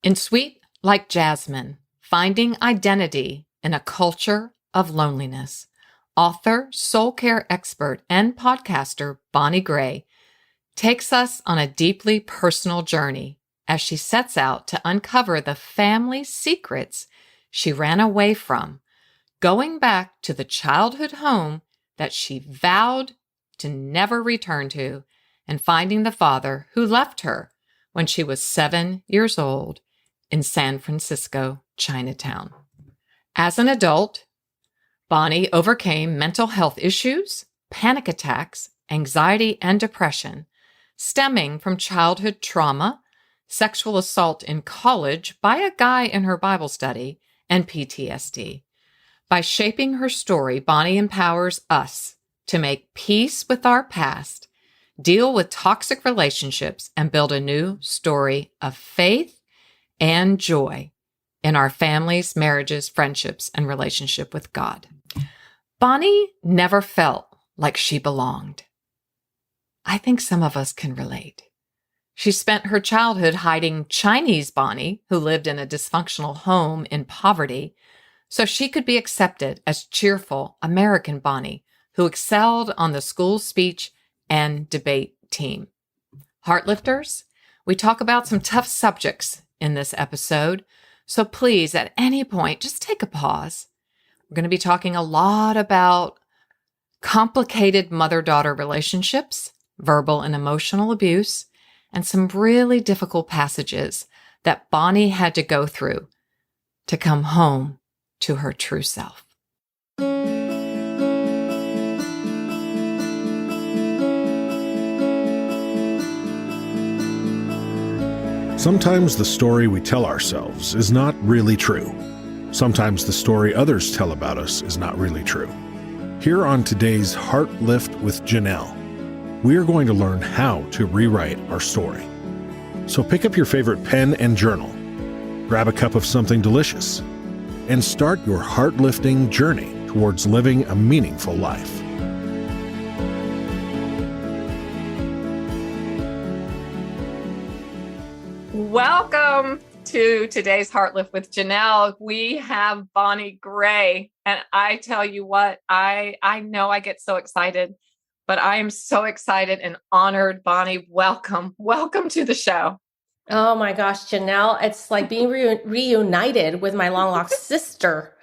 In Sweet Like Jasmine, Finding Identity in a Culture of Loneliness, author, soul care expert, and podcaster Bonnie Gray takes us on a deeply personal journey as she sets out to uncover the family secrets she ran away from, going back to the childhood home that she vowed to never return to, and finding the father who left her when she was 7 years old in San Francisco, Chinatown. As an adult, Bonnie overcame mental health issues, panic attacks, anxiety, and depression stemming from childhood trauma, sexual assault in college by a guy in her Bible study, and PTSD. By shaping her story, Bonnie empowers us to make peace with our past, deal with toxic relationships, and build a new story of faith and joy in our families, marriages, friendships, and relationship with God. Bonnie never felt like she belonged. I think some of us can relate. She spent her childhood hiding Chinese Bonnie, who lived in a dysfunctional home in poverty, so she could be accepted as cheerful American Bonnie, who excelled on the school speech and debate team. Heartlifters, we talk about some tough subjects in this episode, so please, at any point, just take a pause. We're going to be talking a lot about complicated mother-daughter relationships, verbal and emotional abuse, and some really difficult passages that Bonnie had to go through to come home to her true self. Sometimes the story we tell ourselves is not really true. Sometimes the story others tell about us is not really true. Here on today's Heart Lift with Janelle, we are going to learn how to rewrite our story. So pick up your favorite pen and journal, grab a cup of something delicious, and start your heart-lifting journey towards living a meaningful life. Welcome to today's Heart Lift with Janelle. We have Bonnie Gray, and I tell you what, I know I get so excited, but I am so excited and honored. Bonnie, welcome to the show. Oh my gosh, Janelle, it's like being reunited with my long lost sister.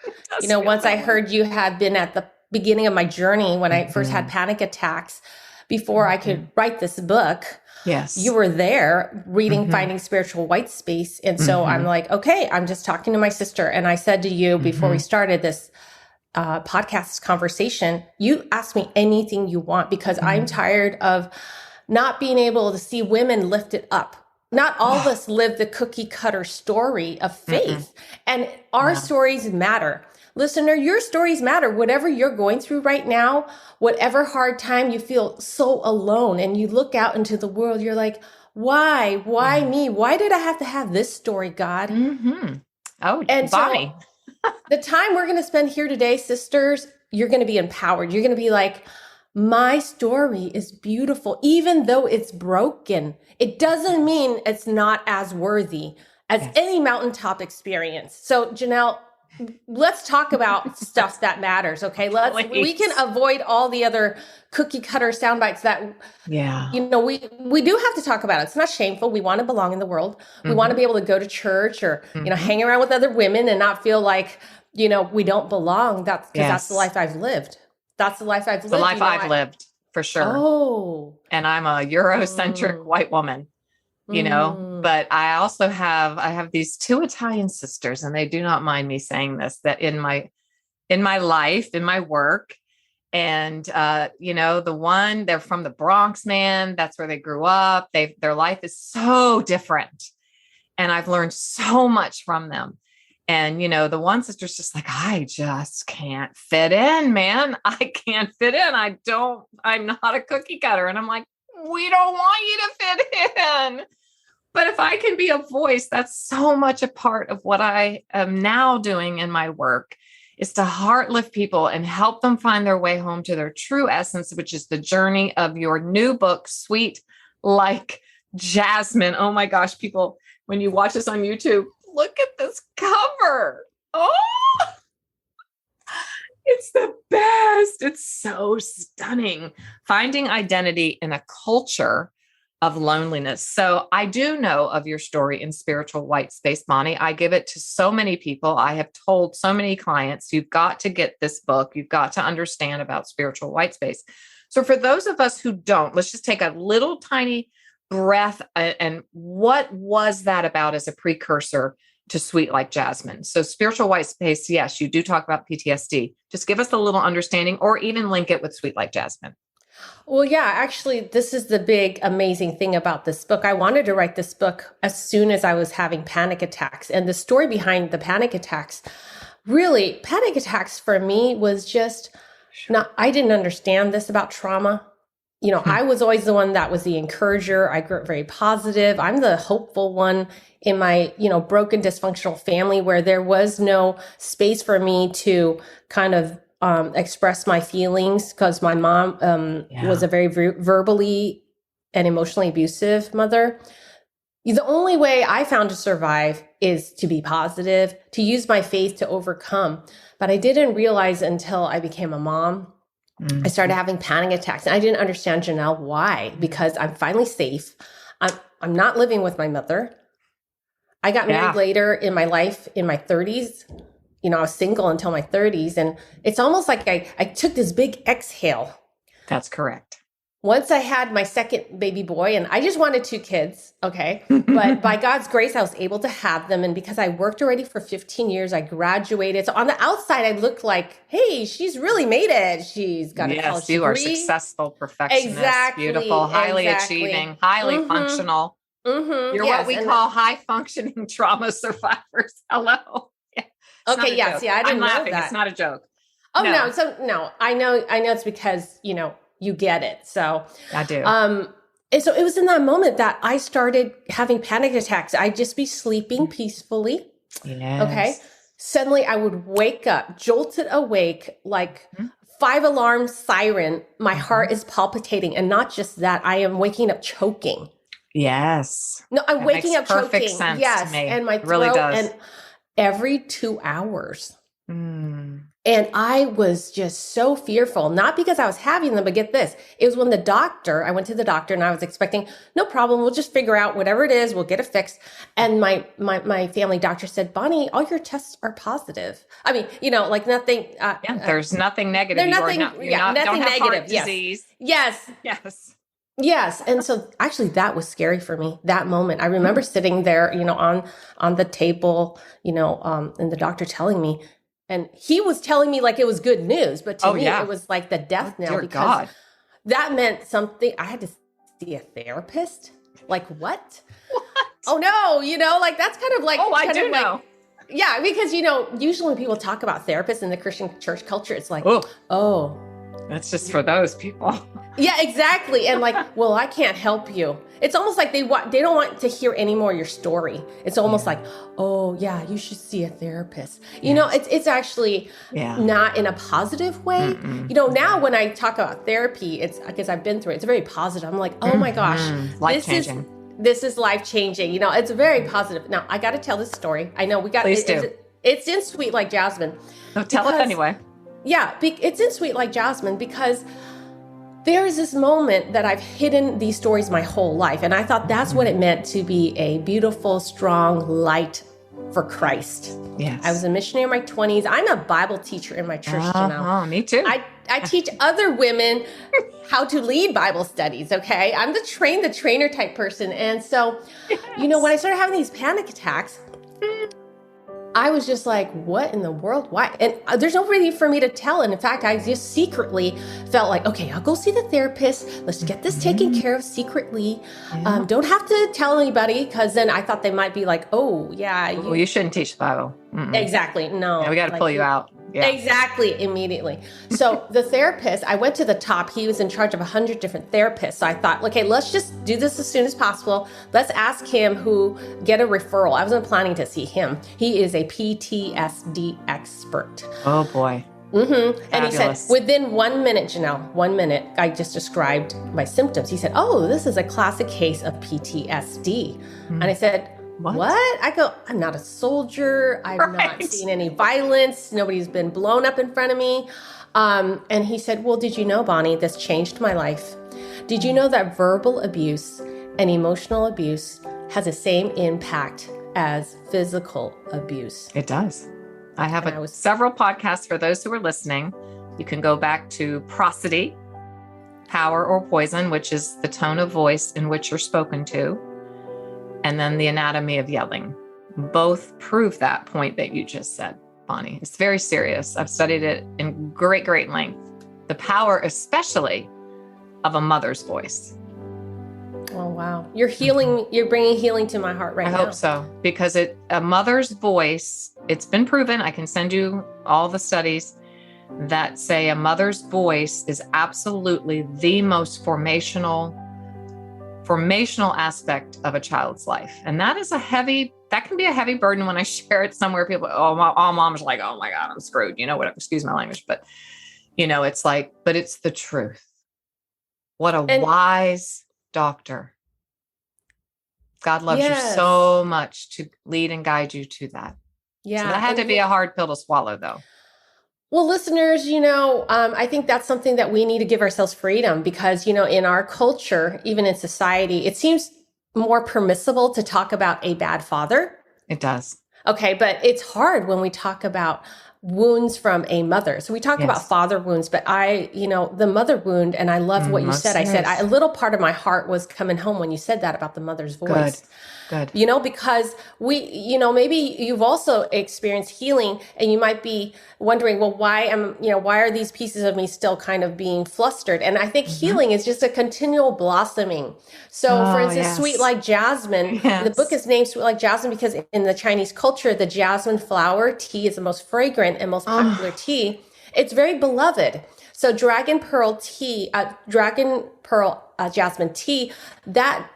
Once I heard you had been at the beginning of my journey when I first had panic attacks before I could write this book. Yes. You were there reading Finding Spiritual White Space. And so I'm like, okay, I'm just talking to my sister. And I said to you before we started this podcast conversation, you ask me anything you want because I'm tired of not being able to see women lifted up. Not all of us live the cookie cutter story of faith, and our stories matter. Listener, your stories matter. Whatever you're going through right now, whatever hard time you feel so alone and you look out into the world, you're like, why me? Why did I have to have this story, God? Oh, and Bonnie. So the time we're going to spend here today, sisters, you're going to be empowered. You're going to be like, my story is beautiful, even though it's broken. It doesn't mean it's not as worthy as any mountaintop experience. So Janelle, let's talk about stuff that matters. Okay. We can avoid all the other cookie cutter sound bites that, we do have to talk about it. It's not shameful. We want to belong in the world. We want to be able to go to church or, hang around with other women and not feel like, we don't belong. That's because that's the life I've lived. That's the life I've lived. The life I've lived, for sure. Oh. And I'm a Eurocentric white woman, but I also have these two Italian sisters, and they do not mind me saying this, that in my life, in my work, and, the one, they're from the Bronx, man, that's where they grew up. Their life is so different. And I've learned so much from them. And, the one sister's just like, I just can't fit in, man. I can't fit in. I'm not a cookie cutter. And I'm like, we don't want you to fit in. But if I can be a voice, that's so much a part of what I am now doing in my work, is to heart lift people and help them find their way home to their true essence, which is the journey of your new book, Sweet Like Jasmine. Oh my gosh, people, when you watch this on YouTube, look at this cover. Oh, it's the best. It's so stunning. Finding identity in a culture of loneliness. So I do know of your story in Spiritual White Space, Bonnie. I give it to so many people. I have told so many clients, you've got to get this book. You've got to understand about Spiritual White Space. So for those of us who don't, let's just take a little tiny breath. And what was that about as a precursor to Sweet Like Jasmine? So Spiritual White Space, yes, you do talk about PTSD. Just give us a little understanding or even link it with Sweet Like Jasmine. Well, yeah, actually, this is the big, amazing thing about this book. I wanted to write this book as soon as I was having panic attacks. And the story behind the panic attacks, really, panic attacks for me was just I didn't understand this about trauma. I was always the one that was the encourager. I grew up very positive. I'm the hopeful one in my, broken, dysfunctional family where there was no space for me to kind of express my feelings because my mom was a very verbally and emotionally abusive mother. The only way I found to survive is to be positive, to use my faith to overcome. But I didn't realize until I became a mom, I started having panic attacks. And I didn't understand, Janelle, why, because I'm finally safe. I'm not living with my mother. I got married later in my life in my 30s. I was single until my 30s. And it's almost like I took this big exhale. That's correct. Once I had my second baby boy, and I just wanted 2 kids, okay? But by God's grace, I was able to have them. And because I worked already for 15 years, I graduated. So on the outside, I looked like, hey, she's really made it. She's got a college degree. Yes, you are successful, perfectionist, exactly, beautiful, highly achieving, highly functional. You're what we call high-functioning trauma survivors. Hello. Yeah. Okay, yes. Yeah, I didn't know laughing. that. It's not a joke. Oh, no. So, no, I know it's because, you get it. So I do. And so it was in that moment that I started having panic attacks. I'd just be sleeping peacefully. Yes. Okay. Suddenly I would wake up, jolted awake, like 5 alarm siren. My heart is palpitating. And not just that, I am waking up choking. Yes. No, I'm waking up choking. Perfect sense yes. to me. And my throat, really does. And every 2 hours. And I was just so fearful, not because I was having them, but get this. It was when I went to the doctor and I was expecting, no problem. We'll just figure out whatever it is. We'll get it fixed. And my family doctor said, Bonnie, all your tests are positive. I mean, like nothing. There's nothing negative. There's nothing, nothing don't have negative. Heart disease. Yes. Yes. And so actually that was scary for me, that moment. I remember sitting there, on the table, and the doctor telling me, and he was telling me like it was good news, but to me, it was like the death knell because that meant something. I had to see a therapist. Like what? Oh no, like that's kind of like, I do know. Yeah, because, usually when people talk about therapists in the Christian church culture, it's like, oh. That's just for those people. Yeah, exactly. And like, well, I can't help you. It's almost like they don't want to hear any more of your story. It's almost like, oh yeah, you should see a therapist. It's actually not in a positive way. Now when I talk about therapy, it's because I've been through it. It's very positive. I'm like, oh my gosh, life-changing. This is life-changing. It's very positive. Now I got to tell this story. I know Please do. It's in Sweet Like Jasmine. No, tell us anyway. Yeah, it's in Sweet Like Jasmine because there is this moment that I've hidden these stories my whole life. And I thought that's what it meant to be a beautiful, strong light for Christ. Yes. I was a missionary in my 20s. I'm a Bible teacher in my church now. Oh, me too. I teach other women how to lead Bible studies, okay? I'm the trainer type person. And so, when I started having these panic attacks, I was just like, what in the world? Why? And there's nobody for me to tell. And in fact, I just secretly felt like, okay, I'll go see the therapist. Let's get this taken care of secretly. Don't have to tell anybody because then I thought they might be like, oh, yeah. You shouldn't teach the Bible. Exactly. No. Yeah, we got to pull you out. Yeah. Exactly. Immediately. So the therapist, I went to the top. He was in charge of 100 different therapists. So I thought, okay, let's just do this as soon as possible. Let's ask him get a referral. I wasn't planning to see him. He is a PTSD expert. Oh boy. And he said, within 1 minute, Janelle, 1 minute, I just described my symptoms. He said, oh, this is a classic case of PTSD. And I said, what? I go, I'm not a soldier. I've not seen any violence. Nobody's been blown up in front of me. And he said, well, did you know, Bonnie, this changed my life. Did you know that verbal abuse and emotional abuse has the same impact as physical abuse? It does. I have several podcasts for those who are listening. You can go back to prosody, power or poison, which is the tone of voice in which you're spoken to, and then the anatomy of yelling. Both prove that point that you just said, Bonnie. It's very serious. I've studied it in great, great length. The power, especially, of a mother's voice. Oh, wow. You're healing. You're bringing healing to my heart right now. I hope so, because a mother's voice, it's been proven. I can send you all the studies that say a mother's voice is absolutely the most formational aspect of a child's life. And that can be a heavy burden when I share it somewhere. People, all moms are like, oh my God, I'm screwed. Whatever, excuse my language. But, it's like, but it's the truth. What a wise doctor. God loves you so much to lead and guide you to that. Yeah. So that had to be a hard pill to swallow, though. Well, listeners, I think that's something that we need to give ourselves freedom because, in our culture, even in society, it seems more permissible to talk about a bad father. It does. Okay. But it's hard when we talk about wounds from a mother. So we talk about father wounds, but the mother wound, and I love what you said. I said, a little part of my heart was coming home when you said that about the mother's voice. Good. Because maybe you've also experienced healing and you might be wondering, well, why are these pieces of me still kind of being flustered? And I think healing is just a continual blossoming. So for instance, Sweet Like Jasmine, the book is named Sweet Like Jasmine because in the Chinese culture, the jasmine flower tea is the most fragrant and most popular tea. It's very beloved. So dragon pearl jasmine tea, that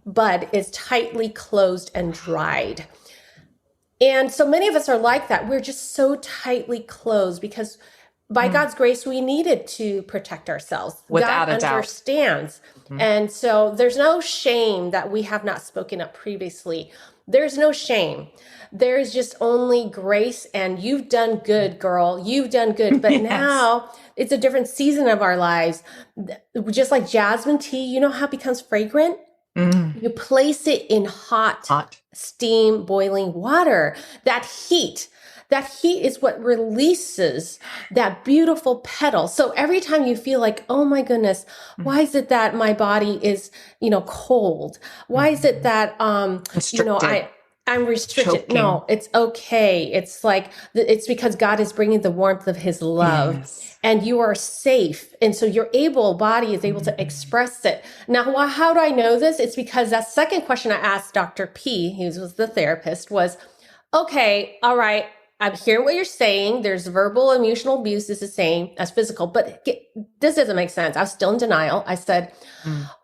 bud is tightly closed and dried. And so many of us are like that. We're just so tightly closed because by God's grace, we needed to protect ourselves. Without God a doubt. Understands. And so there's no shame that we have not spoken up previously. There's no shame. There's just only grace, and you've done good, girl. You've done good. But now it's a different season of our lives. Just like jasmine tea, you know how it becomes fragrant? You place it in hot steam, boiling water. That heat is what releases that beautiful petal. So every time you feel like, oh my goodness, why is it that my body is, cold? Why is it that, I'm restricted? Choking. No, it's okay. It's like, it's because God is bringing the warmth of his love and you are safe. And so your body is able to express it. Now, how do I know this? It's because that second question I asked Dr. P, who was the therapist, was, okay, all right, I'm hearing what you're saying. There's verbal, emotional abuse is the same as physical, but this doesn't make sense. I was still in denial. I said,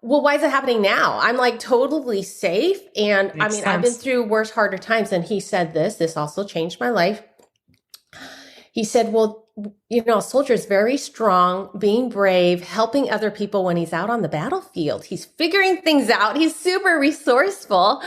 well, why is it happening now? I'm like totally safe. And I've been through worse, harder times. And he said this also changed my life. He said, well, a soldier is very strong, being brave, helping other people when he's out on the battlefield. He's figuring things out. He's super resourceful.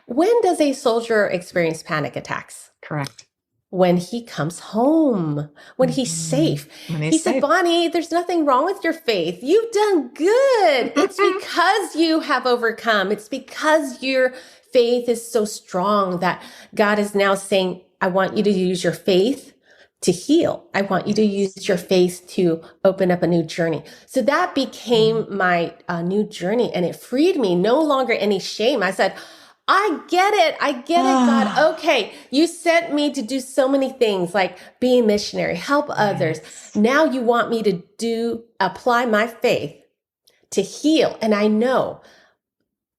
When does a soldier experience panic attacks? Correct. When he comes home, when he's safe. He said, Bonnie, there's nothing wrong with your faith. You've done good. It's because you have overcome. It's because your faith is so strong that God is now saying, I want you to use your faith to heal. I want you to use your faith to open up a new journey. So that became my new journey, and it freed me. No longer any shame. I said, I get it, God. Okay, you sent me to do so many things like be a missionary, help others. Now you want me to apply my faith to heal. And I know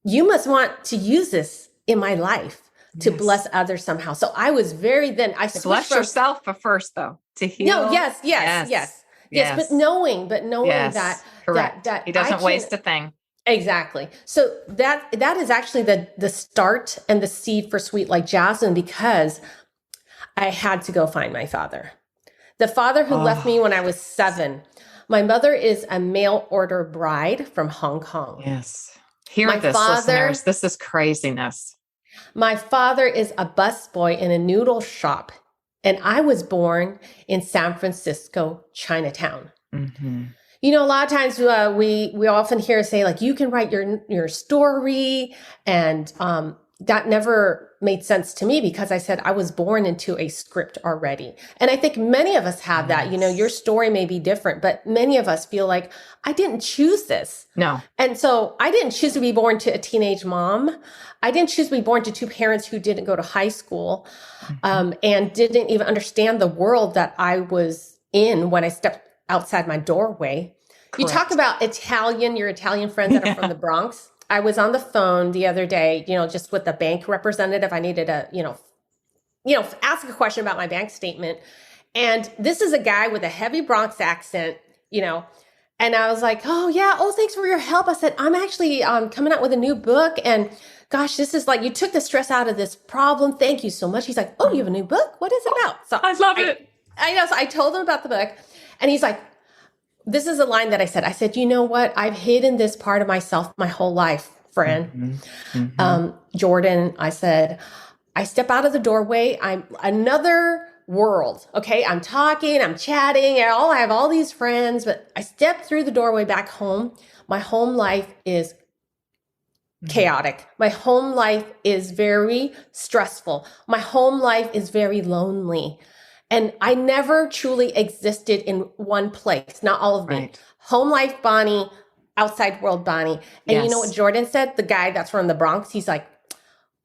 you must want to use this in my life to bless others somehow. So I was I switched bless yourself first though, to heal. No, yes. But knowing that he doesn't waste a thing. Exactly. So that is actually the start and the seed for Sweet Like Jasmine, because I had to go find my father. The father who left me when I was 7. My mother is a mail order bride from Hong Kong. Yes. Listeners. This is craziness. My father is a busboy in a noodle shop, and I was born in San Francisco, Chinatown. Mm-hmm. You know, a lot of times we often hear say like, you can write your story, and that never made sense to me because I said I was born into a script already. And I think many of us have that. You know, your story may be different, but many of us feel like I didn't choose this. No. And so I didn't choose to be born to a teenage mom. I didn't choose to be born to two parents who didn't go to high school, and didn't even understand the world that I was in when I stepped outside my doorway. Correct. You talk about your Italian friends that are from the Bronx. I was on the phone the other day, just with the bank representative. I needed to, ask a question about my bank statement. And this is a guy with a heavy Bronx accent, and I was like, oh yeah. Oh, thanks for your help. I said, I'm actually coming out with a new book, and gosh, this is like, you took the stress out of this problem. Thank you so much. He's like, oh, you have a new book? What is it about? So I love it. I know. So I told him about the book, and he's like, this is a line that I said, you know what? I've hidden this part of myself my whole life, friend. Jordan, I said, I step out of the doorway. I'm another world. Okay. I'm talking, I'm chatting, I have all these friends, but I step through the doorway back home. My home life is chaotic. My home life is very stressful. My home life is very lonely. And I never truly existed in one place, not all of me. Right. Home life Bonnie, outside world Bonnie. And you know what Jordan said? The guy that's from the Bronx, he's like,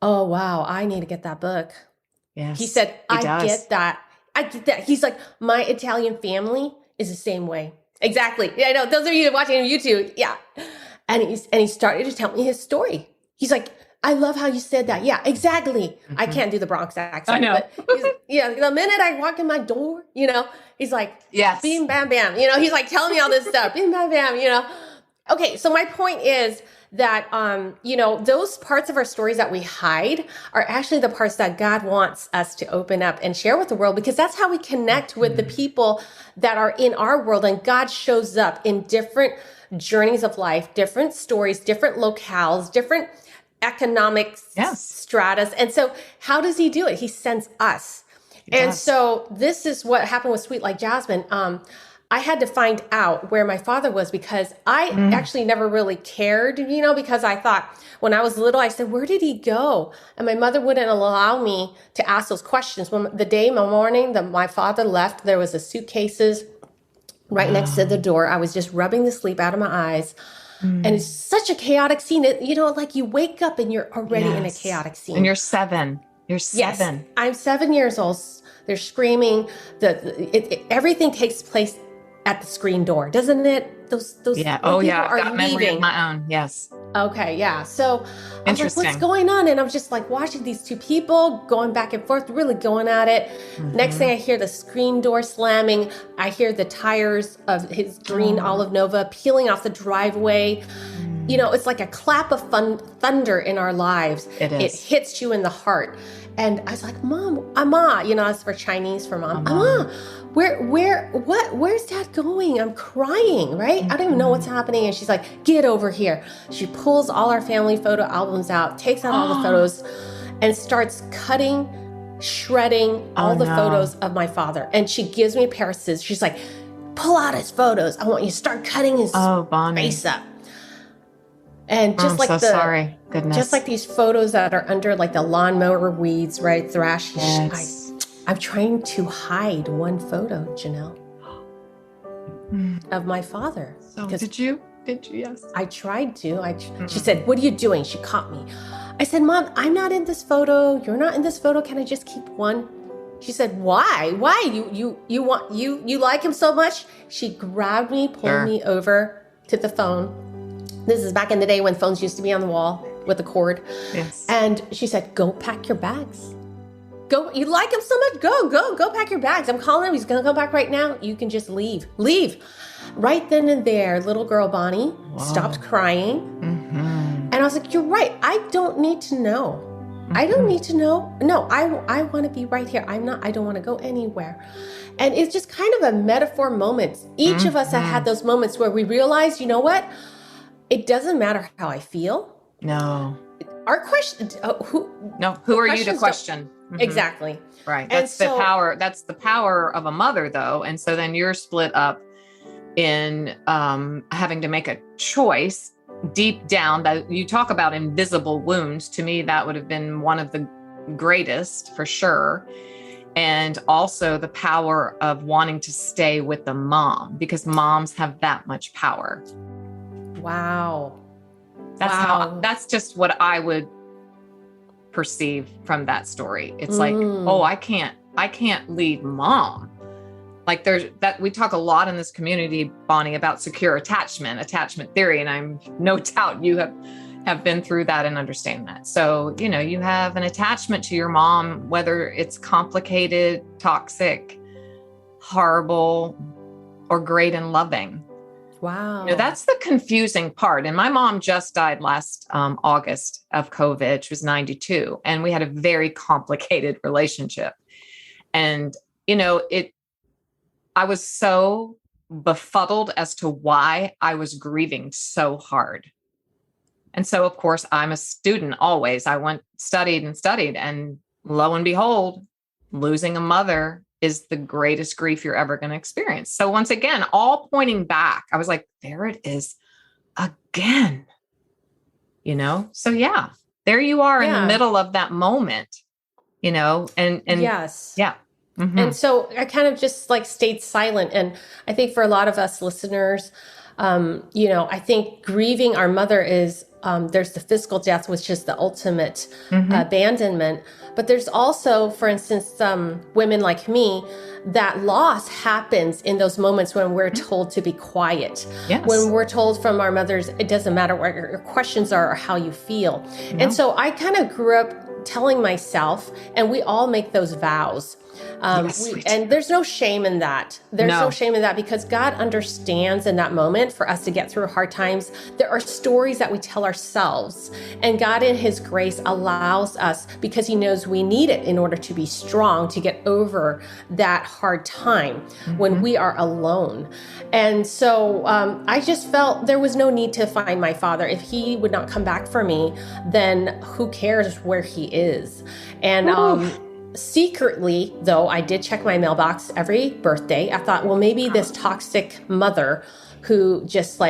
oh, wow, I need to get that book. Yes, he said, I get that. He's like, my Italian family is the same way. Exactly. Yeah, I know. Those of you watching on YouTube. Yeah. And he started to tell me his story. He's like, I love how you said that. Yeah, exactly. I can't do the Bronx accent. I know. But the minute I walk in my door, he's like, yes, bim, bam, bam. He's like telling me all this stuff. Bim, bam, bam, Okay, so my point is that, those parts of our stories that we hide are actually the parts that God wants us to open up and share with the world, because that's how we connect with the people that are in our world. And God shows up in different journeys of life, different stories, different locales, different economic stratas. And so how does he do it? He sends us. So this is what happened with Sweet Like Jasmine. I had to find out where my father was, because I actually never really cared, because I thought when I was little, I said, where did he go? And my mother wouldn't allow me to ask those questions. When the morning that my father left, there was a suitcases right next to the door. I was just rubbing the sleep out of my eyes. And it's such a chaotic scene. Like you wake up and you're already in a chaotic scene. And you're 7. Yes, I'm 7 years old. They're screaming. Everything takes place at the screen door, doesn't it? Those yeah. Oh yeah. Are I've got memory leaving. of my own. Yes. Okay. Yeah. So I was like, what's going on? And I'm just like watching these two people going back and forth, really going at it. Next thing I hear the screen door slamming. I hear the tires of his green Olive Nova peeling off the driveway. It's like a clap of thunder in our lives. It is. It hits you in the heart. And I was like, Mom, Ama, that's for Chinese for mom. Ama, where's Dad going? I'm crying, right? I don't even know what's happening. And she's like, get over here. She pulls all our family photo albums out, takes out all the photos, and starts cutting, shredding all the photos of my father. And she gives me a pair of scissors. She's like, pull out his photos. I want you to start cutting his face up. And just sorry. Goodness. Just like these photos that are under like the lawnmower weeds, right? Thrash. Yes. I'm trying to hide one photo, Janelle, of my father. So did you? Yes. I tried to. She said, what are you doing? She caught me. I said, Mom, I'm not in this photo. You're not in this photo. Can I just keep one? She said, why? Why? You like him so much? She grabbed me, pulled me over to the phone. This is back in the day when phones used to be on the wall with a cord. Yes. And she said, go pack your bags. Go. You like him so much? Go pack your bags. I'm calling him. He's going to come back right now. You can just leave. Right then and there, little girl Bonnie stopped crying. And I was like, you're right. I don't need to know. I don't need to know. No, I want to be right here. I don't want to go anywhere. And it's just kind of a metaphor moment. Each of us have had those moments where we realize, you know what? It doesn't matter how I feel. No. our question, who are you to question? Mhm. Exactly. Right. That's the power. That's the power of a mother, though. And so then you're split up in having to make a choice deep down. That you talk about invisible wounds. To me, that would have been one of the greatest for sure. And also the power of wanting to stay with the mom, because moms have that much power. Wow. That's just what I would perceive from that story. It's like, oh, I can't leave mom. Like we talk a lot in this community, Bonnie, about secure attachment theory. And I'm no doubt you have been through that and understand that. So, you have an attachment to your mom, whether it's complicated, toxic, horrible, or great and loving. Wow. That's the confusing part. And my mom just died last August of COVID. She was 92. And we had a very complicated relationship. And, I was so befuddled as to why I was grieving so hard. And so, of course, I'm a student always. I studied. And lo and behold, losing a mother is the greatest grief you're ever going to experience. So once again, all pointing back, I was like, there it is again, So yeah, there you are in the middle of that moment, and yes. Yeah. Mm-hmm. And so I kind of just stayed silent. And I think for a lot of us listeners, I think grieving our mother is, there's the physical death, which is the ultimate abandonment. But there's also, for instance, women like me, that loss happens in those moments when we're told to be quiet. Yes. When we're told from our mothers, it doesn't matter what your questions are or how you feel. No. And so I kind of grew up telling myself, and we all make those vows. And there's no shame in that. There's no shame in that, because God understands in that moment for us to get through hard times. There are stories that we tell ourselves, and God in his grace allows us, because he knows we need it in order to be strong, to get over that hard time when we are alone. And so I just felt there was no need to find my father. If he would not come back for me, then who cares where he is? And secretly, though, I did check my mailbox every birthday. I thought, well, maybe this toxic mother who just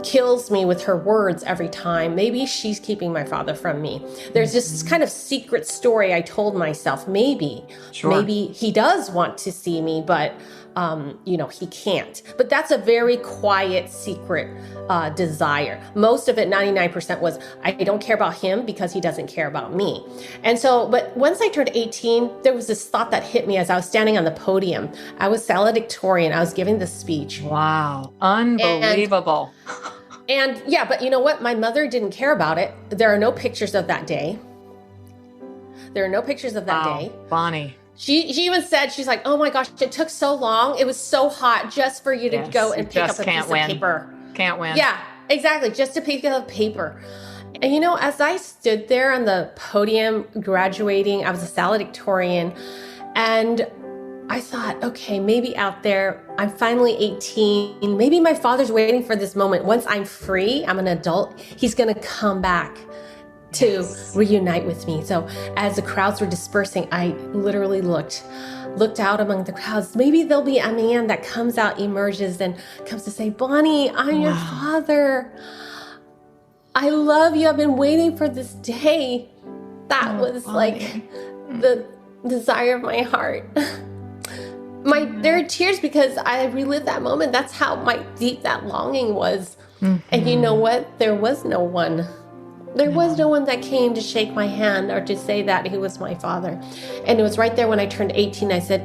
kills me with her words every time, maybe she's keeping my father from me. There's this kind of secret story I told myself. Maybe he does want to see me, but he can't. But that's a very quiet, secret desire. Most of it, 99%, was I don't care about him because he doesn't care about me. And so, but once I turned 18, there was this thought that hit me as I was standing on the podium. I was valedictorian. I was giving the speech. Wow. Unbelievable. And yeah, but you know what? My mother didn't care about it. There are no pictures of that day. Bonnie. She even said, she's like, oh my gosh, it took so long. It was so hot just for you to go and pick up a piece of paper. Can't win. Yeah, exactly. Just to pick up paper. And as I stood there on the podium graduating, I was a valedictorian, and I thought, okay, maybe out there, I'm finally 18. Maybe my father's waiting for this moment. Once I'm free, I'm an adult, he's going to come back to reunite with me. So as the crowds were dispersing, I literally looked out among the crowds. Maybe there'll be a man that comes out, emerges, and comes to say, Bonnie, I'm your father. I love you. I've been waiting for this day. That was Bonnie. The desire of my heart. There are tears because I relived that moment. That's how deep that longing was. And you know what? There was no one. There was no one that came to shake my hand or to say that he was my father. And it was right there when I turned 18. I said,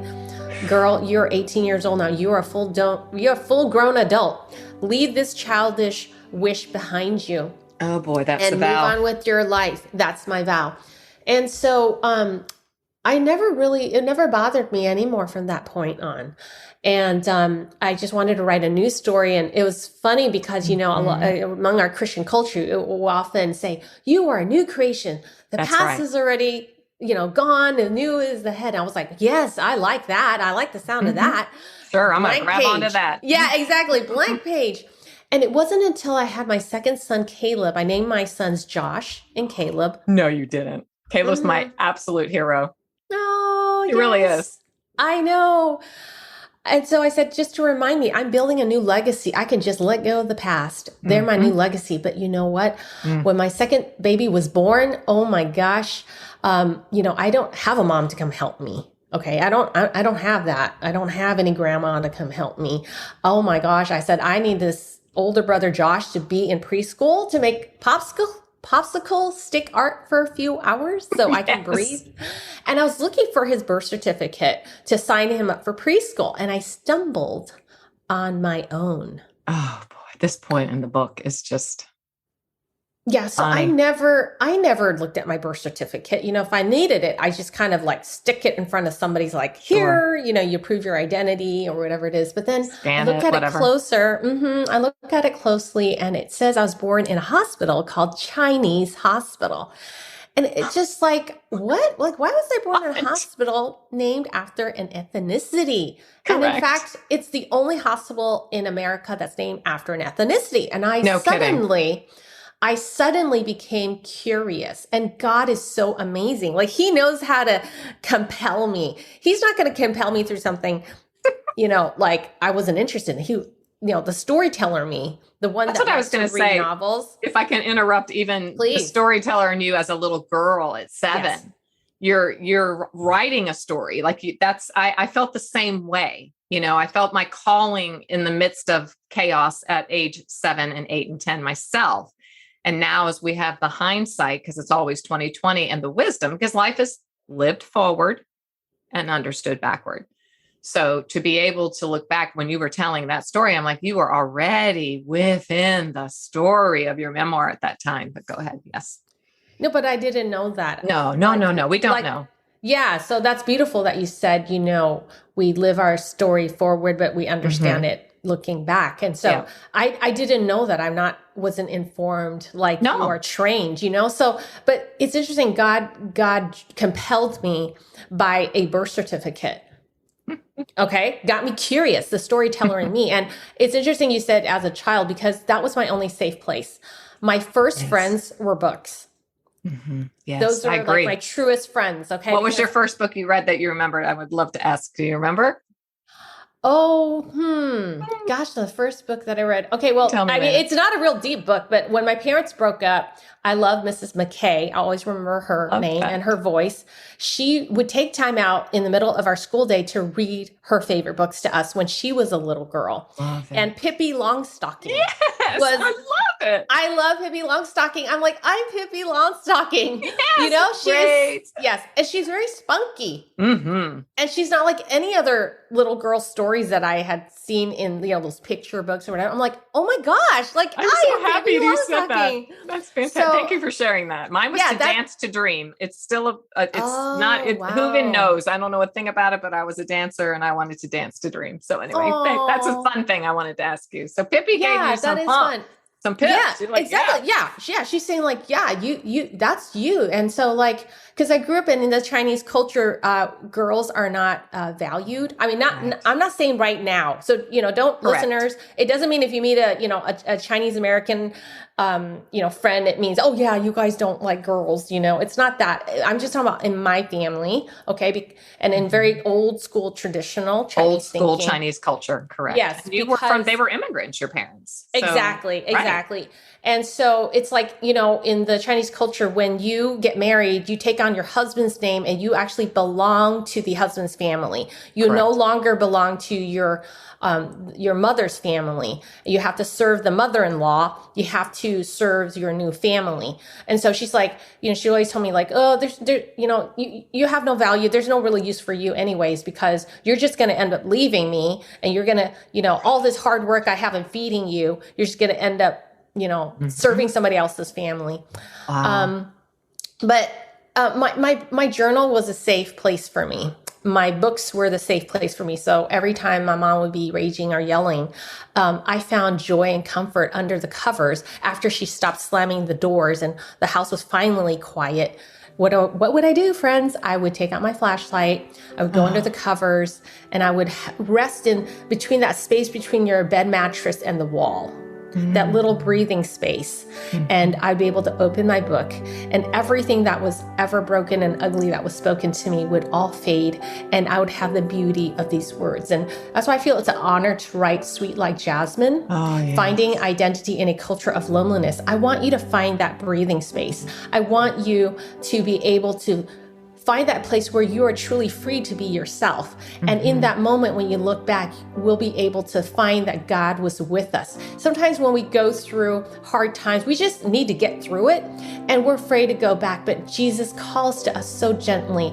girl, you're 18 years old now. You're a full-grown adult. Leave this childish wish behind you. Oh boy, that's the vow. And move on with your life. That's my vow. And so it never bothered me anymore from that point on. And I just wanted to write a news story. And it was funny because, among our Christian culture, we'll often say, you are a new creation. The past is already, gone, and new is the head. And I was like, yes, I like that. I like the sound of that. Sure, I'm going to grab onto that. Yeah, exactly. Blank page. And it wasn't until I had my second son, Caleb, I named my sons Josh and Caleb. No, you didn't. Caleb's my absolute hero. Oh, He really is. I know. And so I said, just to remind me, I'm building a new legacy. I can just let go of the past. They're my new legacy. But you know what? When my second baby was born, oh my gosh, I don't have a mom to come help me. Okay. I don't have that. I don't have any grandma to come help me. Oh my gosh. I said, I need this older brother, Josh, to be in preschool to make popsicle stick art for a few hours so I can breathe. And I was looking for his birth certificate to sign him up for preschool. And I stumbled on my own. Oh boy, this point in the book is just. Yeah. So I never looked at my birth certificate. If I needed it, I just kind of like stick it in front of somebody's like, here, you prove your identity or whatever it is. But then I look at it closer. I look at it closely and it says I was born in a hospital called Chinese Hospital. And it's just like, what? Like, why was I born in a hospital named after an ethnicity? Correct. And in fact, it's the only hospital in America that's named after an ethnicity. And I suddenly became curious, and God is so amazing. Like, he knows how to compel me. He's not going to compel me through something, like I wasn't interested in. The storyteller me, the one that's what I was going to say. Novels. If I can interrupt, even the storyteller in you as a little girl at 7, yes. You're writing a story. Like I felt the same way. I felt my calling in the midst of chaos at age 7 and 8 and 10 myself. And now as we have the hindsight, because it's always 2020, and the wisdom, because life is lived forward and understood backward. So to be able to look back when you were telling that story, I'm like, you were already within the story of your memoir at that time. But go ahead. Yes. No, but I didn't know that. No. We don't know. Yeah. So that's beautiful that you said, we live our story forward, but we understand it looking back. And so I didn't know that. Wasn't informed like you are trained, So, but it's interesting. God compelled me by a birth certificate. Okay. Got me curious, the storyteller in me. And it's interesting you said as a child, because that was my only safe place. My first friends were books. Mm-hmm. Yes, those are like my truest friends. Okay. What was your first book you read that you remembered? I would love to ask. Do you remember? Gosh, the first book that I read. Okay, well, it's not a real deep book, but when my parents broke up, I love Mrs. McKay. I always remember her name and her voice. She would take time out in the middle of our school day to read her favorite books to us when she was a little girl. And Pippi Longstocking. Yes, I love it. I love Pippi Longstocking. I'm like, I'm Pippi Longstocking. Yes, she's yes, and she's very spunky. Mm-hmm. And she's not like any other little girl stories that I had seen in those picture books or whatever. I'm like, oh my gosh, like I'm so happy you said that. That's fantastic. Thank you for sharing that. Mine was dance to dream. It's still who even knows? I don't know a thing about it, but I was a dancer and I wanted to dance to dream. So anyway, that's a fun thing I wanted to ask you. So Pippi gave you some fun. Some pips. Yeah, like, exactly. Yeah. She's saying like, you, that's you. And so like, cause I grew up in the Chinese culture, girls are not, valued. I mean, I'm not saying right now. So, don't listeners, it doesn't mean if you meet a Chinese American, friend, it means, oh yeah, you guys don't like girls, it's not that. I'm just talking about in my family. Okay. And in very old school, traditional Chinese Chinese culture. Correct. Yes. They were immigrants, your parents. So, exactly. And so it's like, in the Chinese culture, when you get married, you take on your husband's name and you actually belong to the husband's family. You no longer belong to your mother's family. You have to serve the mother-in-law. You have to serve your new family. And so she's like, she always told me like, oh, you have no value. There's no really use for you anyways, because you're just going to end up leaving me and you're going to, all this hard work I have in feeding you, you're just going to end up, serving somebody else's family. Wow. But my journal was a safe place for me. My books were the safe place for me. So every time my mom would be raging or yelling, I found joy and comfort under the covers after she stopped slamming the doors and the house was finally quiet. What would I do, friends? I would take out my flashlight. I would go under the covers and I would rest in between that space between your bed mattress and the wall. that little breathing space. And I'd be able to open my book, and everything that was ever broken and ugly that was spoken to me would all fade, and I would have the beauty of these words. And that's why I feel it's an honor to write Sweet Like Jasmine, finding identity in a culture of loneliness. I want you to find that breathing space. I want you to be able to find that place where you are truly free to be yourself. And in that moment, when you look back, we'll be able to find that God was with us. Sometimes when we go through hard times, we just need to get through it, and we're afraid to go back. But Jesus calls to us so gently.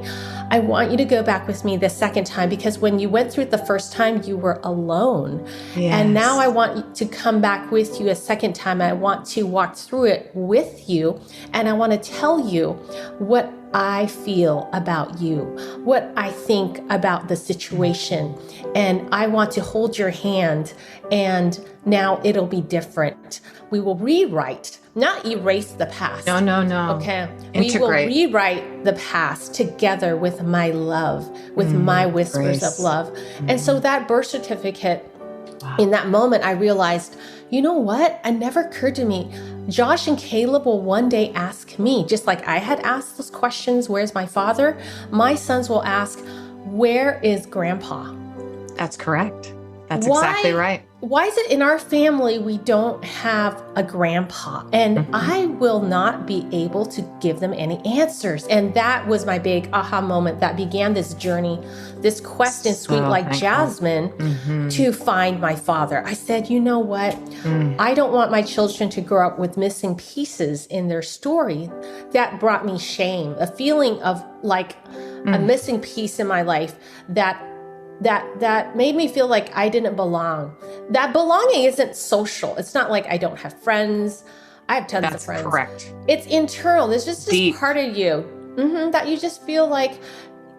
I want you to go back with me the second time, because when you went through it the first time, you were alone. And now I want to come back with you a second time. I want to walk through it with you. And I want to tell you what I feel about you, what I think about the situation. And I want to hold your hand, and now it'll be different. We will rewrite, not erase the past. No. Okay. Integrate. We will rewrite the past together with my love, with my whispers of love. And so that birth certificate, in that moment, I realized, you know what? It never occurred to me. Josh and Caleb will one day ask me, just like I had asked those questions, where's my father? My sons will ask, where is grandpa? That's correct. That's exactly right. Why is it in our family we don't have a grandpa? And I will not be able to give them any answers. And that was my big aha moment that began this journey, this quest in Sweet Like Jasmine to find my father. I said, you know what? I don't want my children to grow up with missing pieces in their story. That brought me shame, a feeling of like a missing piece in my life that made me feel like I didn't belong. That belonging isn't social. It's not like I don't have friends. I have tons of friends. That's correct. It's internal. There's just this part of you that you just feel like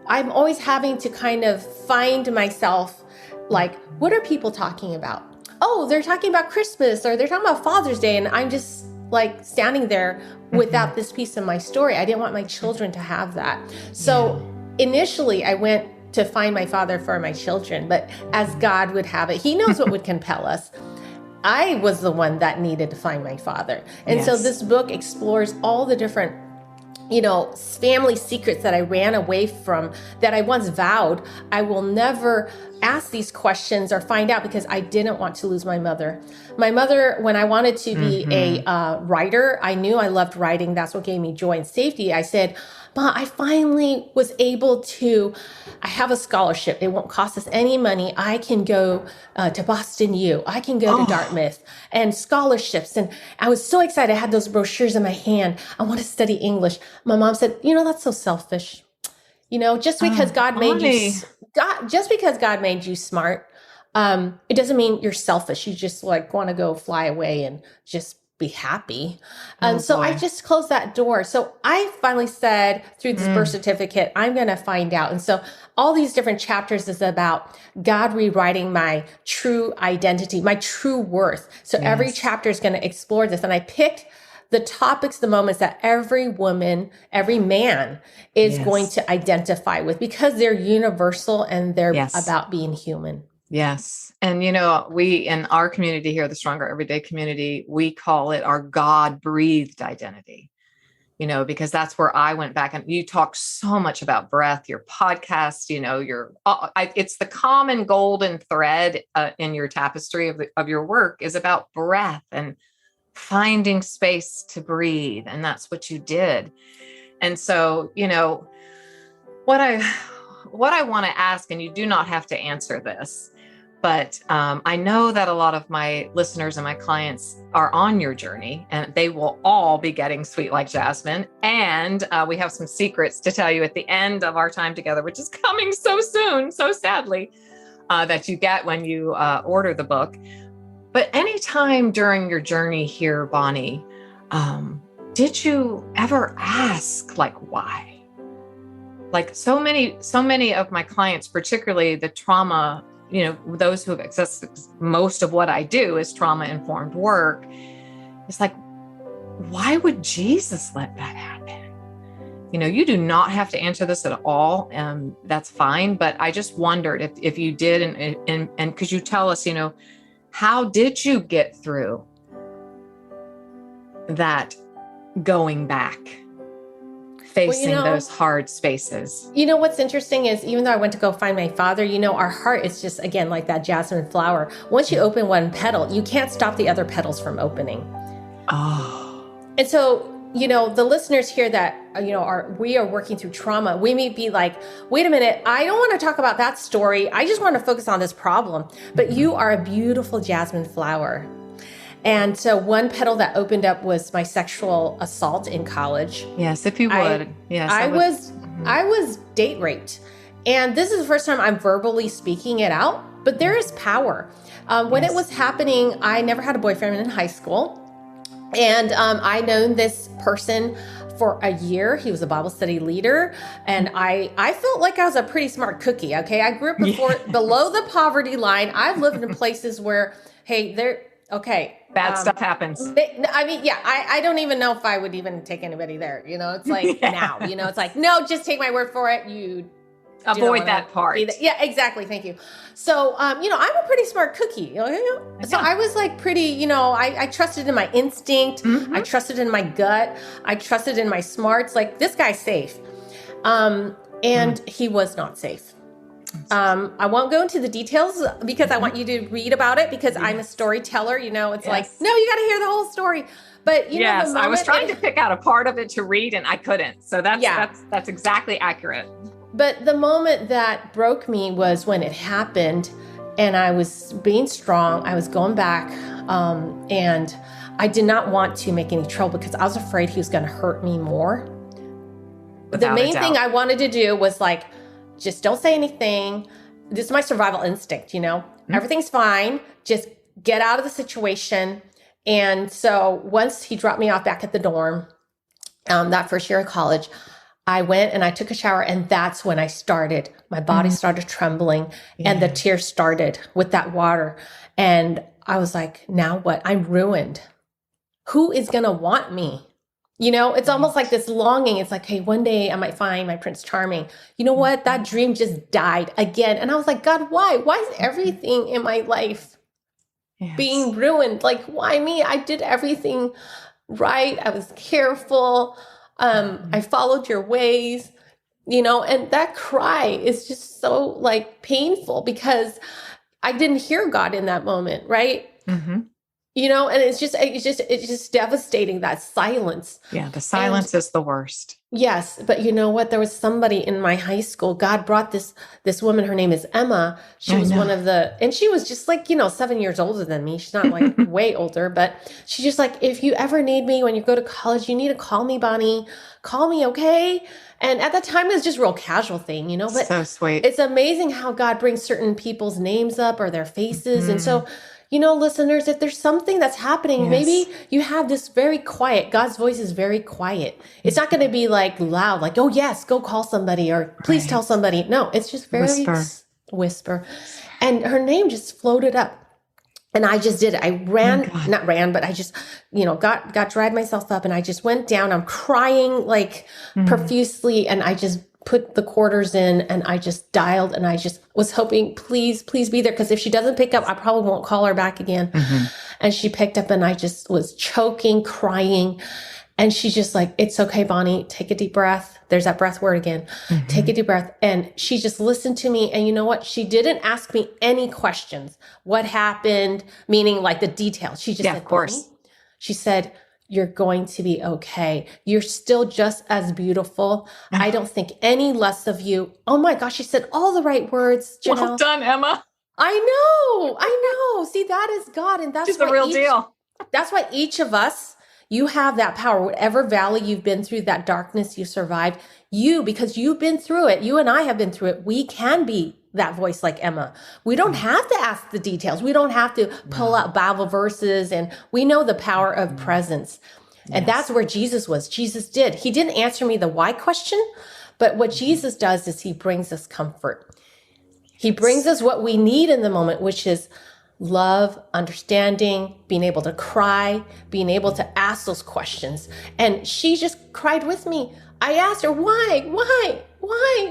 I'm always having to kind of find myself. Like, what are people talking about? Oh, they're talking about Christmas, or they're talking about Father's Day. And I'm just like standing there without this piece of my story. I didn't want my children to have that. So initially I went to find my father for my children, but as God would have it, he knows what would compel us. I was the one that needed to find my father. And so this book explores all the different, family secrets that I ran away from, that I once vowed I will never ask these questions or find out, because I didn't want to lose my mother. My mother, when I wanted to be a writer, I knew I loved writing. That's what gave me joy and safety. I said, Ma, I finally was able to, I have a scholarship. It won't cost us any money. I can go to Boston U. I can go to Dartmouth, and scholarships. And I was so excited. I had those brochures in my hand. I want to study English. My mom said, that's so selfish. Just because God made you, just because God made you smart, it doesn't mean you're selfish. You just want to go fly away and just be happy. So I just closed that door. So I finally said, through this birth certificate, I'm going to find out. And so all these different chapters is about God rewriting my true identity, my true worth. So every chapter is going to explore this. And I picked the topics, the moments that every woman, every man is going to identify with, because they're universal and they're about being human. Yes. And, we, in our community here, the Stronger Everyday community, we call it our God-breathed identity, because that's where I went back, and you talk so much about breath, your podcast, it's the common golden thread in your tapestry of your work is about breath and finding space to breathe. And that's what you did. And so, what I want to ask, and you do not have to answer this, but I know that a lot of my listeners and my clients are on your journey, and they will all be getting Sweet Like Jasmine. And we have some secrets to tell you at the end of our time together, which is coming so soon, so sadly, that you get when you order the book. But anytime during your journey here, Bonnie, did you ever ask, why? So many of my clients, particularly the trauma, those who have accessed most of what I do is trauma-informed work. It's why would Jesus let that happen? You do not have to answer this at all. That's fine. But I just wondered if you did, and could you tell us, how did you get through that going back, facing those hard spaces. You know, what's interesting is even though I went to go find my father, our heart is just, again, like that jasmine flower. Once you open one petal, you can't stop the other petals from opening. Oh. And so, the listeners here that, we are working through trauma, we may be like, wait a minute, I don't want to talk about that story. I just want to focus on this problem. But you are a beautiful jasmine flower. And so one petal that opened up was my sexual assault in college. Yes, if you would. Yes, I was date raped. And this is the first time I'm verbally speaking it out, but there is power. When it was happening, I never had a boyfriend in high school. And I known this person for a year. He was a Bible study leader. And I felt like I was a pretty smart cookie. Okay. I grew up below the poverty line. I've lived in places where, bad stuff happens. I don't even know if I would even take anybody there. It's like now, it's like, no, just take my word for it. You avoid that part. Yeah, exactly. Thank you. So, I'm a pretty smart cookie. So I was like pretty, I trusted in my instinct. Mm-hmm. I trusted in my gut. I trusted in my smarts. Like, this guy's safe. And he was not safe. I won't go into the details because I want you to read about it because I'm a storyteller. It's like, no, you got to hear the whole story. But I was trying to pick out a part of it to read and I couldn't. So that's exactly accurate. But the moment that broke me was when it happened and I was being strong. I was going back and I did not want to make any trouble because I was afraid he was going to hurt me more. The main thing I wanted to do was like, just don't say anything. This is my survival instinct, Mm-hmm. Everything's fine. Just get out of the situation. And so once he dropped me off back at the dorm, that first year of college, I went and I took a shower and that's when I started. My body started trembling and the tears started with that water. And I was like, now what? I'm ruined. Who is going to want me? It's almost like this longing. It's like, hey, one day I might find my Prince Charming. You know what? That dream just died again. And I was like, God, why? Why is everything in my life being ruined? Like, why me? I did everything right. I was careful. I followed your ways, and that cry is just so like painful because I didn't hear God in that moment. Right. Mm-hmm. And it's just devastating, that silence. Yeah. The silence is the worst. Yes. But you know what? There was somebody in my high school. God brought this woman. Her name is Emma. She was one of and she was just like, 7 years older than me. She's not like way older, but she's just like, if you ever need me when you go to college, you need to call me, Bonnie. Call me. Okay. And at that time it was just a real casual thing, but so sweet. It's amazing how God brings certain people's names up or their faces. Mm-hmm. And so, listeners, if there's something that's happening, maybe you have this very quiet, God's voice is very quiet. It's not going to be like loud, like, oh yes, go call somebody or please tell somebody. No, it's just very whisper. And her name just floated up. And I just did it. I not ran, but I just, got dried myself up and I just went down. I'm crying like profusely. And I just put the quarters in and I just dialed and I just was hoping, please be there. Cause if she doesn't pick up, I probably won't call her back again. Mm-hmm. And she picked up and I just was choking, crying. And she's just like, it's okay, Bonnie, take a deep breath. There's that breath word again. Mm-hmm. Take a deep breath. And she just listened to me. And you know what? She didn't ask me any questions. What happened? Meaning like the details. She just said, of course. Bonnie, she said, you're going to be okay. You're still just as beautiful. I don't think any less of you. Oh my gosh, she said all the right words, Janelle. Well done, Emma. I know. See, that is God. And that's the real deal. That's why each of us, you have that power. Whatever valley you've been through, that darkness you survived, because you've been through it, you and I have been through it, we can be that voice like Emma. We don't have to ask the details. We don't have to pull out Bible verses, and we know the power of presence. And that's where Jesus was. Jesus did. He didn't answer me the why question, but what Jesus does is he brings us comfort. He brings us what we need in the moment, which is love, understanding, being able to cry, being able to ask those questions. And she just cried with me. I asked her, why?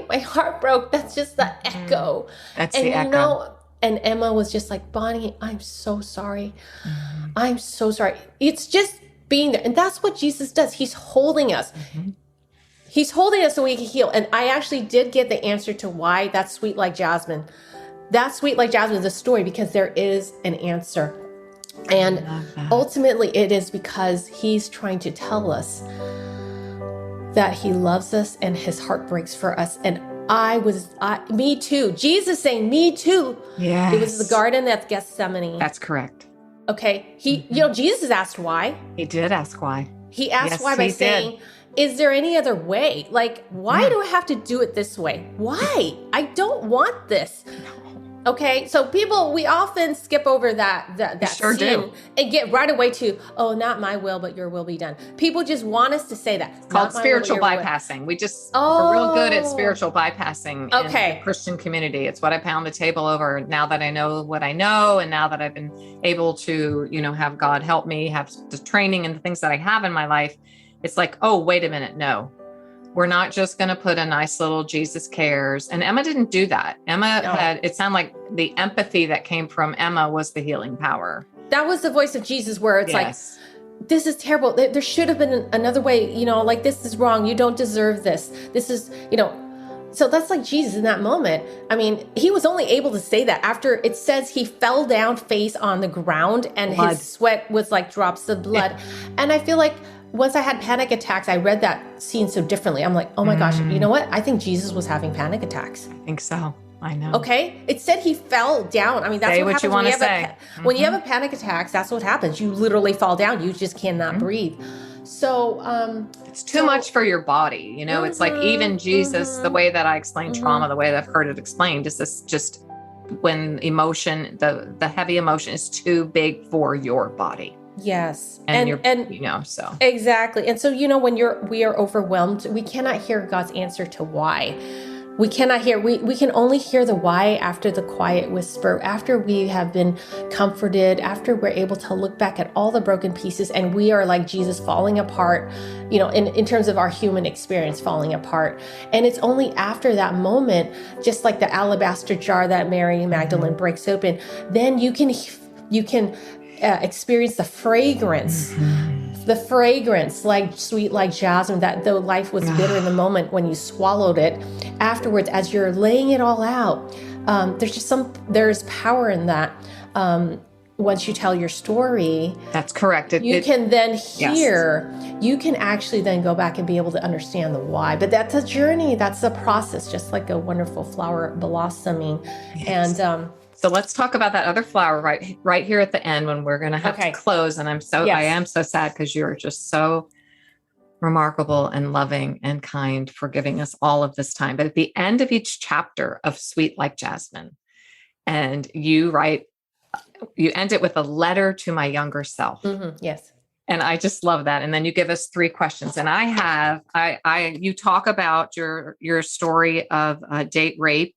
My heart broke. That's just the echo. That's the echo. And Emma was just like, Bonnie, I'm so sorry. Mm-hmm. I'm so sorry. It's just being there. And that's what Jesus does. He's holding us. Mm-hmm. He's holding us so we can heal. And I actually did get the answer to why that's sweet like Jasmine. That's sweet like Jasmine is a story because there is an answer. And ultimately it is because he's trying to tell us that he loves us and his heart breaks for us. And me too. Jesus saying, me too. Yes. It was the garden at Gethsemane. That's correct. Okay. Jesus asked why. He did ask why. He asked why by saying, is there any other way? Like, why do I have to do it this way? Why? I don't want this. Okay, so we often skip over that sure scene and get right away to, oh, not my will, but your will be done. People just want us to say that. It's called spiritual bypassing. We're real good at spiritual bypassing in the Christian community. It's what I pound the table over now that I know what I know, and now that I've been able to, have God help me, have the training and the things that I have in my life. It's like, oh, wait a minute, no. We're not just going to put a nice little Jesus cares. And Emma didn't do that. It sounded like the empathy that came from Emma was the healing power. That was the voice of Jesus where it's like, this is terrible. There should have been another way, like this is wrong. You don't deserve this. This is, so that's like Jesus in that moment. I mean, he was only able to say that after it says he fell down face on the ground and his sweat was like drops of blood. Yeah. And I feel like, once I had panic attacks, I read that scene so differently. I'm like, oh my gosh, you know what? I think Jesus was having panic attacks. I think so. I know. Okay. It said he fell down. I mean, that's what happens when you have a panic attack. That's what happens. You literally fall down. You just cannot breathe. So, it's too much for your body. It's like even Jesus, the way that I explain trauma, the way that I've heard it explained is this just when emotion, the heavy emotion is too big for your body. Yes. So. Exactly. And so, when we are overwhelmed, we cannot hear God's answer to why. We cannot hear, we can only hear the why after the quiet whisper, after we have been comforted, after we're able to look back at all the broken pieces and we are like Jesus falling apart, in terms of our human experience falling apart. And it's only after that moment, just like the alabaster jar that Mary Magdalene breaks open, then you can experience the fragrance like sweet like jasmine, that though life was bitter in the moment when you swallowed it, afterwards as you're laying it all out, there's power in that. Once you tell your story, that's correct. You can actually then go back and be able to understand the why. But that's a journey, that's a process, just like a wonderful flower blossoming. Yes. And so let's talk about that other flower right here at the end when we're going to have to close. And I am so sad because you're just so remarkable and loving and kind for giving us all of this time. But at the end of each chapter of Sweet Like Jasmine, and you end it with a letter to my younger self. Mm-hmm. Yes. And I just love that. And then you give us 3 questions. And you talk about your story of date rape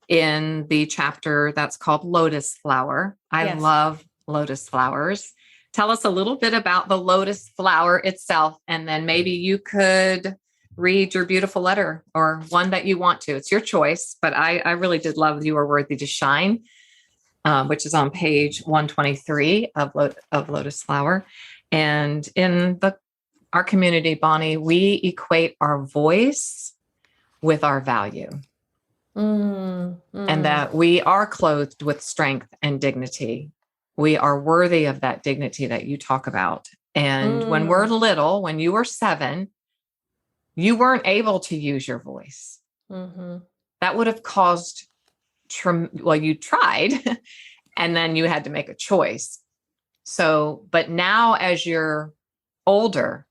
in the chapter that's called Lotus Flower. I love lotus flowers. Tell us a little bit about the lotus flower itself, and then maybe you could read your beautiful letter or one that you want to. It's your choice, but I really did love You Are Worthy to Shine, which is on page 123 of Lotus Flower. And in our community, Bonnie, we equate our voice with our value. And that we are clothed with strength and dignity. We are worthy of that dignity that you talk about. And when we're little, when you were 7, you weren't able to use your voice. Mm-hmm. That would have caused, you tried, and then you had to make a choice. So, but now as you're older,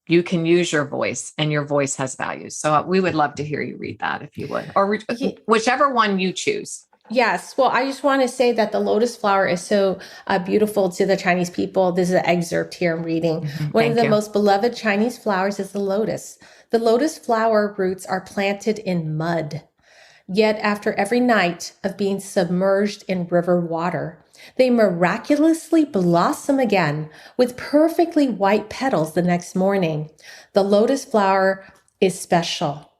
you can use your voice and your voice has value. So we would love to hear you read that if you would, or whichever one you choose. Yes. Well, I just want to say that the lotus flower is so beautiful to the Chinese people. This is an excerpt here I'm reading. One of the most beloved Chinese flowers is the lotus. The lotus flower roots are planted in mud. Yet after every night of being submerged in river water, they miraculously blossom again with perfectly white petals the next morning. The lotus flower is special.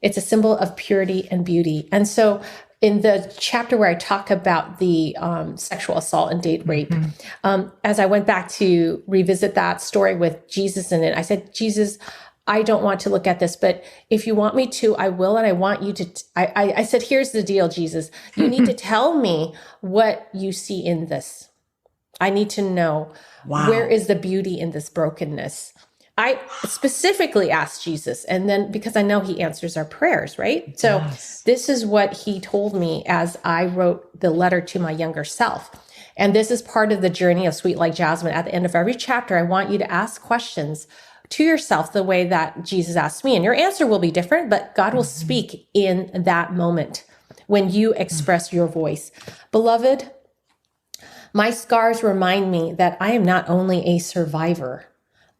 It's a symbol of purity and beauty. And so in the chapter where I talk about the sexual assault and date rape, as I went back to revisit that story with Jesus in it, I said, Jesus, I don't want to look at this, but if you want me to, I will. And I want you to, I said, here's the deal, Jesus. You need to tell me what you see in this. I need to know where is the beauty in this brokenness. I specifically asked Jesus, and then because I know he answers our prayers, right? So this is what he told me as I wrote the letter to my younger self. And this is part of the journey of Sweet Like Jasmine. At the end of every chapter, I want you to ask questions to yourself the way that Jesus asked me. And your answer will be different, but God will speak in that moment when you express your voice. Beloved, my scars remind me that I am not only a survivor,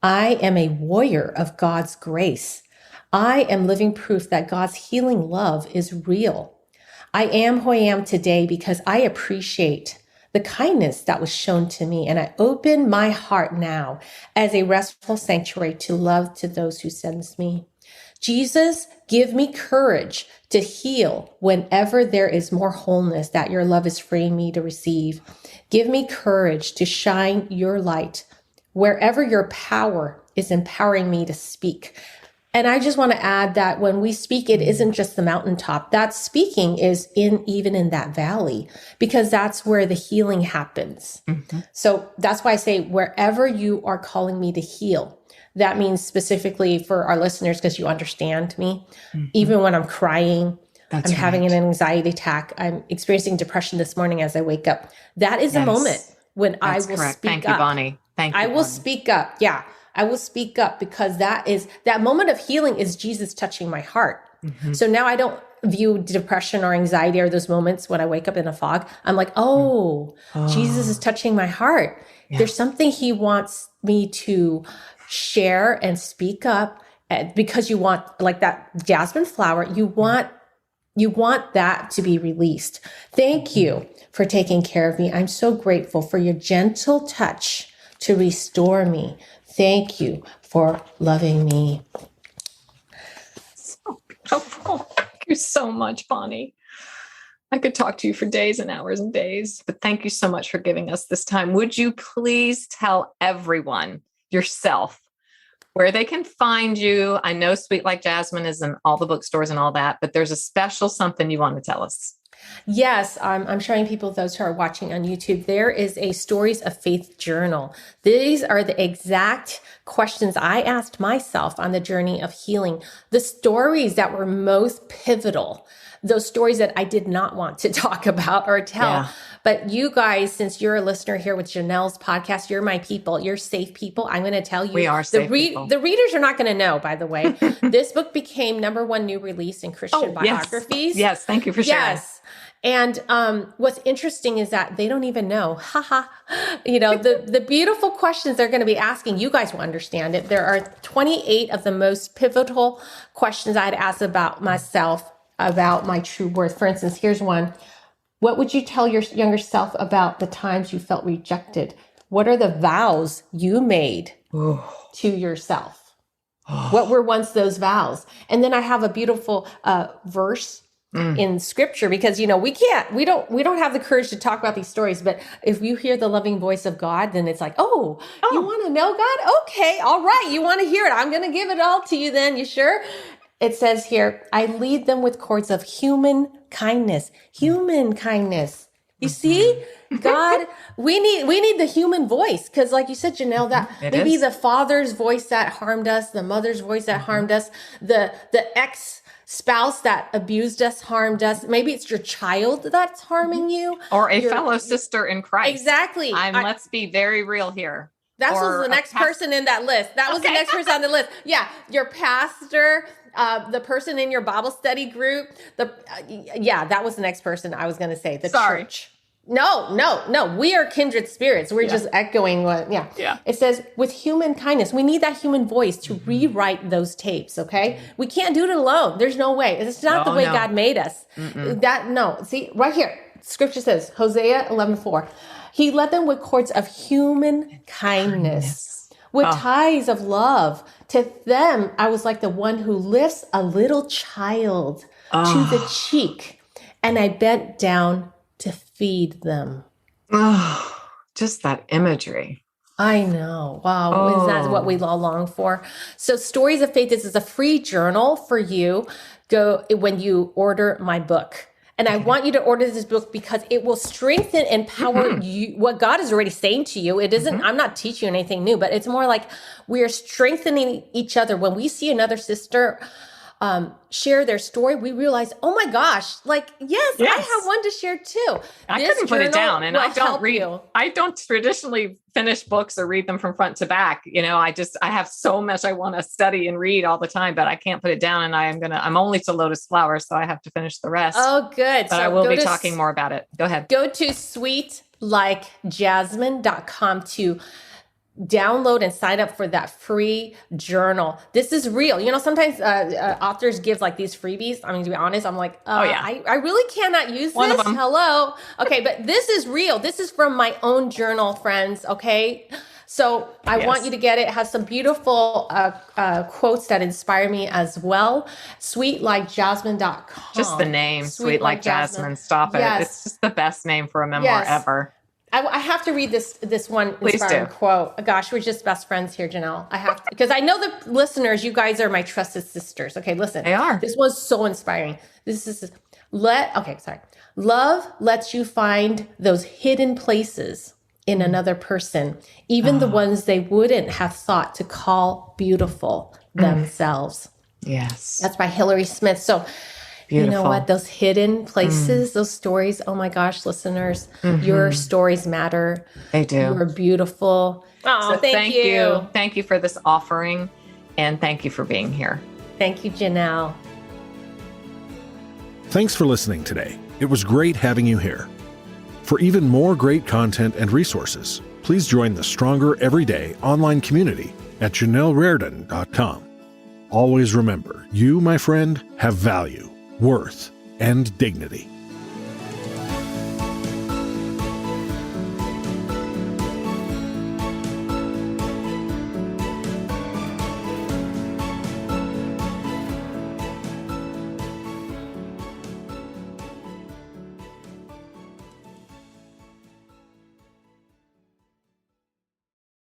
I am a warrior of God's grace. I am living proof that God's healing love is real. I am who I am today because I appreciate the kindness that was shown to me. And I open my heart now as a restful sanctuary to love to those who sends me. Jesus, give me courage to heal whenever there is more wholeness that your love is freeing me to receive. Give me courage to shine your light wherever your power is empowering me to speak. And I just want to add that when we speak, it isn't just the mountaintop. That speaking is even in that valley, because that's where the healing happens. So that's why I say, wherever you are calling me to heal, that means specifically for our listeners, because you understand me, even when I'm crying, I'm having an anxiety attack, I'm experiencing depression this morning as I wake up. That is a moment when I will speak Thank up. you, Bonnie. Thank you. I will speak up. Yeah. I will speak up, because that moment of healing is Jesus touching my heart. So now I don't view depression or anxiety or those moments when I wake up in a fog. I'm like, Jesus is touching my heart. There's something he wants me to share and speak up, because you want, like that jasmine flower, you want that to be released. Thank you for taking care of me. I'm so grateful for your gentle touch to restore me. Thank you for loving me. So beautiful. Thank you so much, Bonnie. I could talk to you for days and hours and days, but thank you so much for giving us this time. Would you please tell everyone, yourself, where they can find you? I know Sweet Like Jasmine is in all the bookstores and all that, but there's a special something you want to tell us. Yes, I'm showing people, those who are watching on YouTube, there is a Stories of Faith journal. These are the exact questions I asked myself on the journey of healing, the stories that were most pivotal, those stories that I did not want to talk about or tell. Yeah. But you guys, since you're a listener here with Janelle's podcast, you're my people, you're safe people. I'm going to tell you. We are safe people. The readers are not going to know, by the way. This book became #1 new release in Christian biographies. Yes, thank you for sharing. Yes. And what's interesting is that they don't even know, the beautiful questions they're going to be asking. You guys will understand it. There are 28 of the most pivotal questions I'd ask about myself, about my true worth. For instance, here's one. What would you tell your younger self about the times you felt rejected? What are the vows you made to yourself? What were once those vows? And then I have a beautiful verse in scripture, because, we don't have the courage to talk about these stories, but if you hear the loving voice of God, then it's like, you want to know God? Okay. All right. You want to hear it. I'm going to give it all to you then. You sure? It says here, I lead them with cords of human kindness. You see, God, we need the human voice. Cause like you said, Janelle, that maybe the father's voice that harmed us, the mother's voice that harmed us, the ex-spouse that abused us, harmed us. Maybe it's your child that's harming you. Or a fellow sister in Christ. Exactly. Let's be very real here. That was the next person in that list. That was the next person on the list. Yeah. Your pastor, the person in your Bible study group, that was the next person I was going to say. The church. No. We are kindred spirits. We're just echoing what, It says with human kindness, we need that human voice to rewrite those tapes. Okay. We can't do it alone. There's no way. It's not the way God made us. See right here, scripture says, Hosea 11:4, he led them with cords of human kindness. With ties of love. To them, I was like the one who lifts a little child to the cheek and I bent down to feed them. Oh, just that imagery. I know. Wow. Is that what we all long for? So Stories of Faith, this is a free journal for you. Go when you order my book. And I want you to order this book because it will strengthen and empower you, what God is already saying to you. It isn't, I'm not teaching you anything new, but it's more like we are strengthening each other. When we see another sister share their story, we realize, oh my gosh, yes, I have one to share too. I couldn't put it down, and I don't read. I don't traditionally finish books or read them from front to back. I have so much I want to study and read all the time, but I can't put it down. And I'm only to Lotus Flower, so I have to finish the rest. Oh, good. But I will be talking more about it. Go ahead. Go to sweetlikejasmine.com to download and sign up for that free journal. This is real. Sometimes authors give these freebies. I mean, to be honest, I'm like, I really cannot use One this. of them. Hello. Okay, but this is real. This is from my own journal, friends. Okay. So I want you to get it. It has some beautiful quotes that inspire me as well. Sweetlikejasmine.com. Just the name, Sweet Like Jasmine. Stop it. Yes. It's just the best name for a memoir ever. I have to read this one inspiring quote. Gosh, we're just best friends here, Janelle. I have to, because I know the listeners, you guys are my trusted sisters. Okay, listen. They are. This was so inspiring. Love lets you find those hidden places in another person, even the ones they wouldn't have thought to call beautiful themselves. Yes. That's by Hillary Smith. So beautiful. You know what? Those hidden places, those stories. Oh my gosh, listeners, your stories matter. They do. You're beautiful. Oh, so thank you. Thank you for this offering, and thank you for being here. Thank you, Janelle. Thanks for listening today. It was great having you here. For even more great content and resources, please join the Stronger Everyday online community at JanelleReardon.com. Always remember, you, my friend, have value, worth, and dignity.